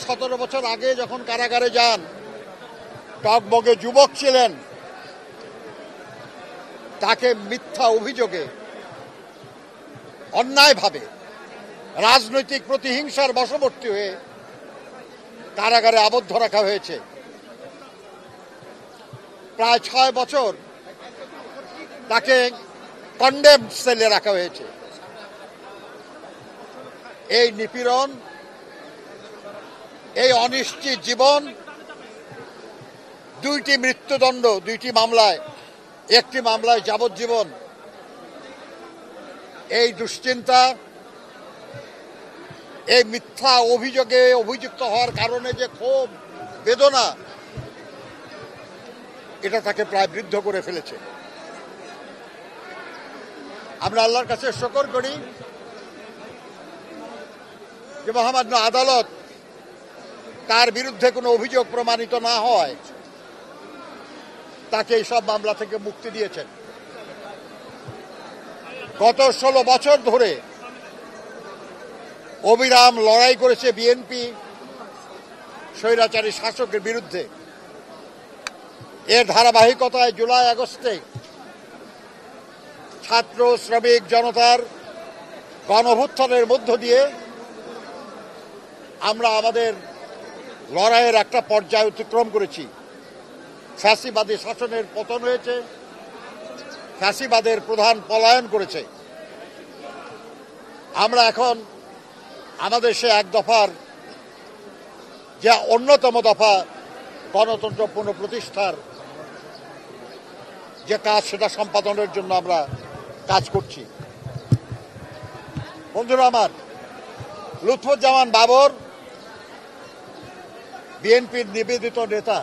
17 বছর আগে যখন কারাগারে যান, টগবগে যুবক ছিলেন, তাকে মিথ্যা অভিযোগে অন্যায়ভাবে রাজনৈতিক প্রতিহিংসার বশবর্তী হয়ে কারাগারে আবদ্ধ রাখা হয়েছে। প্রায় 6 বছর তাকে কন্ডেমড সেলে রাখা হয়েছে। এই নিপীড়ন, এই অনিশ্চিত জীবন, 2টি মৃত্যুদণ্ড, 2টি মামলায়, একটি মামলায় যাবজ্জীবন, এই দুশ্চিন্তা, এই মিথ্যা অভিযোগে অভিযুক্ত হওয়ার কারণে যে ক্ষোভ বেদনা, এটা তাকে প্রায় বৃদ্ধ করে ফেলেছে। আমরা আল্লাহর কাছে শুকর করি যে মহামান্য আদালত তার বিরুদ্ধে কোনো অভিযোগ প্রমাণিত না হয় তাকে এই সব মামলা থেকে মুক্তি দিয়েছেন। গত 16 বছর ধরে অবিরাম লড়াই করেছে বিএনপি স্বৈরাচারী শাসকের বিরুদ্ধে। এর ধারাবাহিকতায় জুলাই আগস্টে ছাত্র শ্রমিক জনতার গণঅভ্যুত্থানের মধ্য দিয়ে আমরা আমাদের লড়াইয়ের একটা পর্যায় অতিক্রম করেছি। ফ্যাসিবাদী শাসনের পতন হয়েছে, ফ্যাসিবাদের প্রধান পলায়ন করেছে। আমরা এখন আমাদের সে এক দফার যে অন্যতম দফা গণতন্ত্র পুনঃপ্রতিষ্ঠার যে কাজ, সেটা সম্পাদনের জন্য আমরা কাজ করছি। বন্ধুরা আমার, লুৎফুজ্জামান বাবর বিএনপির নিবেদিত নেতা।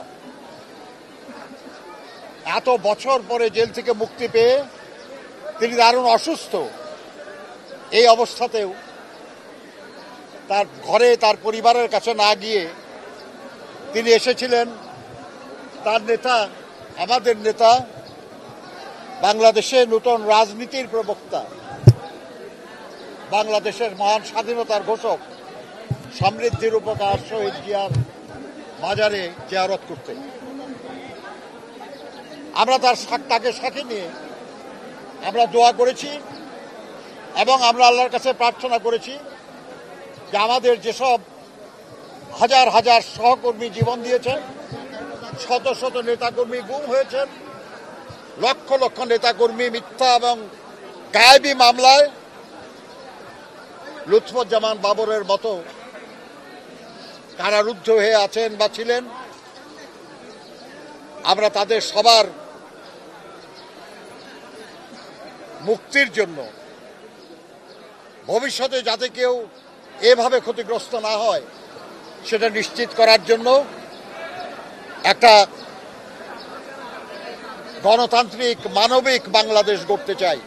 এত বছর পরে জেল থেকে মুক্তি পেয়ে তিনি দারুণ অসুস্থ। এই অবস্থাতেও তার ঘরে, তার পরিবারের কাছে না গিয়ে তিনি এসেছিলেন তার নেতা, আমাদের নেতা, বাংলাদেশের নতুন রাজনীতির প্রবক্তা, বাংলাদেশের মহান স্বাধীনতার ঘোষক, সমৃদ্ধির উপকার শহীদ জিয়ার মাজারে জিয়ারত করতে। আমরা তাকে সাথে নিয়ে আমরা দোয়া করেছি এবং আমরা আল্লাহর কাছে প্রার্থনা করেছি যে আমাদের যেসব হাজার হাজার সহকর্মী জীবন দিয়েছেন, শত শত নেতাকর্মী গুম হয়েছেন, লক্ষ লক্ষ নেতাকর্মী মিথ্যা এবং গায়েবী মামলায় লুৎফুজ্জামান বাবরের মতো কারারুদ্ধ হয়ে আছেন বা ছিলেন, আমরা তাদের সবার মুক্তির জন্য, ভবিষ্যতে যাতে কেউ এভাবে ক্ষতিগ্রস্ত না হয় সেটা নিশ্চিত করার জন্য একটা গণতান্ত্রিক মানবিক বাংলাদেশ গড়তে চাই।